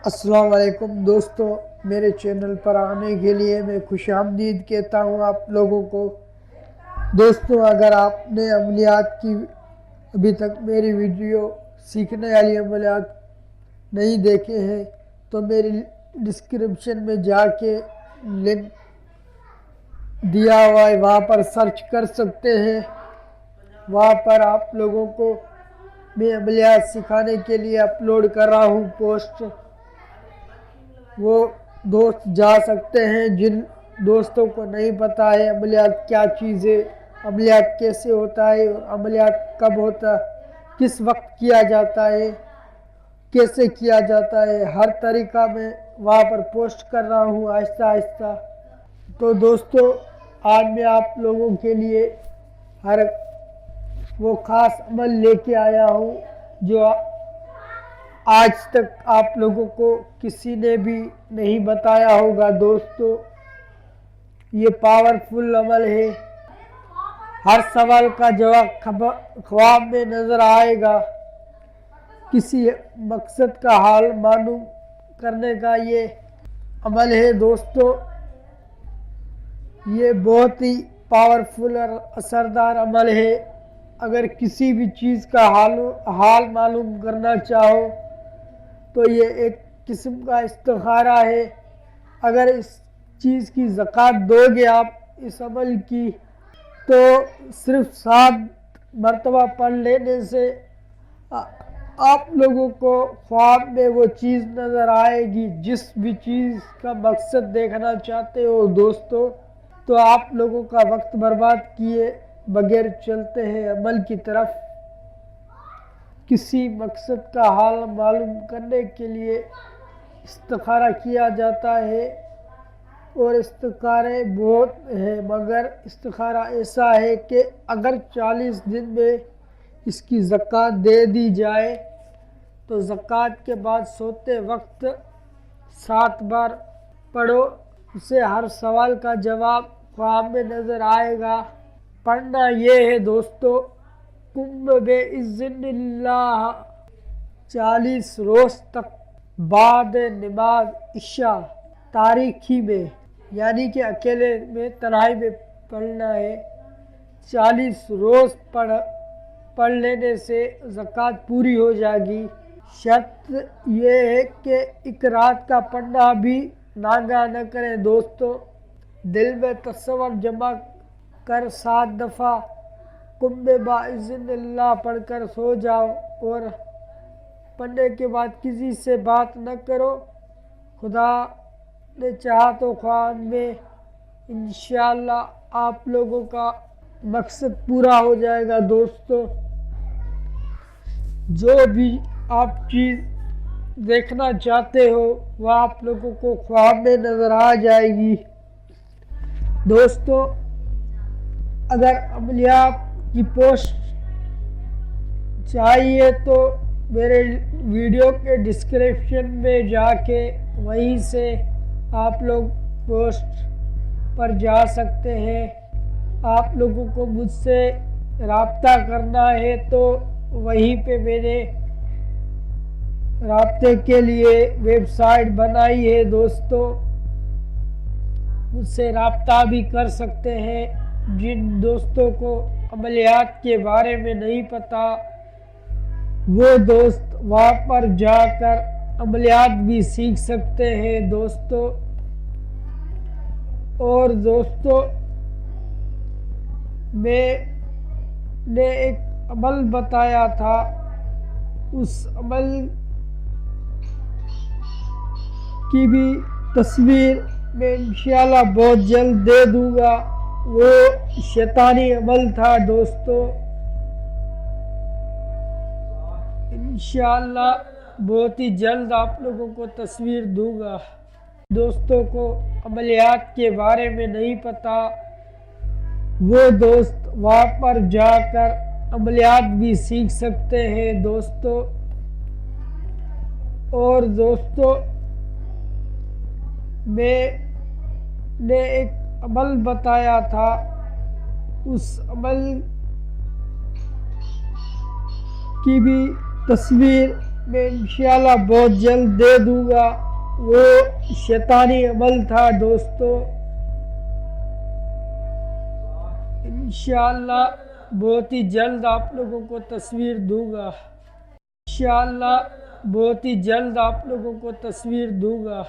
السلام علیکم دوستو، میرے چینل پر آنے کے لیے میں خوش آمدید کہتا ہوں آپ لوگوں کو۔ دوستو، اگر آپ نے عملیات کی ابھی تک میری ویڈیو سیکھنے والی عملیات نہیں دیکھے ہیں تو میری ڈسکرپشن میں جا کے لنک دیا ہوا ہے، وہاں پر سرچ کر سکتے ہیں۔ وہاں پر آپ لوگوں کو میں عملیات سکھانے کے لیے اپلوڈ کر رہا ہوں پوسٹ، وہ دوست جا سکتے ہیں۔ جن دوستوں کو نہیں پتہ ہے عملیات کیا چیز ہے، عملیات کیسے ہوتا ہے اور عملیات کب ہوتا ہے، کس وقت کیا جاتا ہے، کیسے کیا جاتا ہے، ہر طریقہ میں وہاں پر پوسٹ کر رہا ہوں آہستہ آہستہ۔ تو دوستو، آج میں آپ لوگوں کے لیے ہر وہ خاص عمل لے کے آیا ہوں جو آج تک آپ لوگوں کو کسی نے بھی نہیں بتایا ہوگا۔ دوستو، یہ پاورفل عمل ہے۔ ہر سوال کا جواب خواب میں نظر آئے گا۔ کسی مقصد کا حال معلوم کرنے کا یہ عمل ہے۔ دوستو، یہ بہت ہی پاورفل اور اثردار عمل ہے۔ اگر کسی بھی چیز کا حال معلوم کرنا چاہو تو یہ ایک قسم کا استخارہ ہے۔ اگر اس چیز کی زکوٰۃ دو گے آپ اس عمل کی، تو صرف 7 مرتبہ پڑھ لینے سے آپ لوگوں کو خواب میں وہ چیز نظر آئے گی، جس بھی چیز کا مقصد دیکھنا چاہتے ہو۔ دوستو، تو آپ لوگوں کا وقت برباد کیے بغیر چلتے ہیں عمل کی طرف۔ کسی مقصد کا حال معلوم کرنے کے لیے استخارہ کیا جاتا ہے، اور استخارے بہت ہیں، مگر استخارہ ایسا ہے کہ اگر 40 دن میں اس کی زکوٰۃ دے دی جائے تو زکوٰۃ کے بعد سوتے وقت 7 بار پڑھو، اسے ہر سوال کا جواب خواب میں نظر آئے گا۔ پڑھنا یہ ہے دوستو، قم بِإِذْنِ اللہ 40 روز تک بعد نماز عشاء، تاریکی میں، یعنی کہ اکیلے میں تنہائی میں پڑھنا ہے۔ 40 روز پڑھ لینے سے زکوٰۃ پوری ہو جائے گی۔ شرط یہ ہے کہ ایک رات کا پڑھنا بھی ناگاہ نہ کریں۔ دوستو، دل میں تصور جمع کر 7 دفعہ قم بِإِذْنِ اللہ پڑھ کر سو جاؤ، اور پڑھنے کے بعد کسی سے بات نہ کرو۔ خدا نے چاہا تو خواب میں انشاءاللہ آپ لوگوں کا مقصد پورا ہو جائے گا۔ دوستو، جو بھی آپ چیز دیکھنا چاہتے ہو وہ آپ لوگوں کو خواب میں نظر آ جائے گی۔ دوستو، اگر عملیات کی پوسٹ چاہیے تو میرے ویڈیو کے ڈسکرپشن میں جا کے وہیں سے آپ لوگ پوسٹ پر جا سکتے ہیں۔ آپ لوگوں کو مجھ سے رابطہ کرنا ہے تو وہیں پہ میں نے رابطے کے لیے ویب سائٹ بنائی ہے۔ دوستو، مجھ سے رابطہ بھی کر سکتے ہیں۔ جن دوستوں کو عملیات کے بارے میں نہیں پتہ، وہ دوست وہاں پر جا کر عملیات بھی سیکھ سکتے ہیں۔ دوستو، اور دوستو، میں نے ایک عمل بتایا تھا، اس عمل کی بھی تصویر میں انشاءاللہ بہت جلد دے دوں گا۔ وہ شیطانی عمل تھا دوستو، انشاءاللہ بہت ہی جلد آپ لوگوں کو تصویر دوں گا۔ دوستوں کو عملیات کے بارے میں نہیں پتہ، وہ دوست وہاں پر جا کر عملیات بھی سیکھ سکتے ہیں۔ دوستو، اور دوستو، میں نے ایک عمل بتایا تھا، اس عمل کی بھی تصویر میں انشاءاللہ بہت جلد دے دوں گا. وہ شیطانی عمل تھا دوستو. انشاءاللہ بہت ہی جلد آپ لوگوں کو تصویر دوں گا. انشاءاللہ بہت ہی جلد آپ لوگوں کو تصویر دوں گا.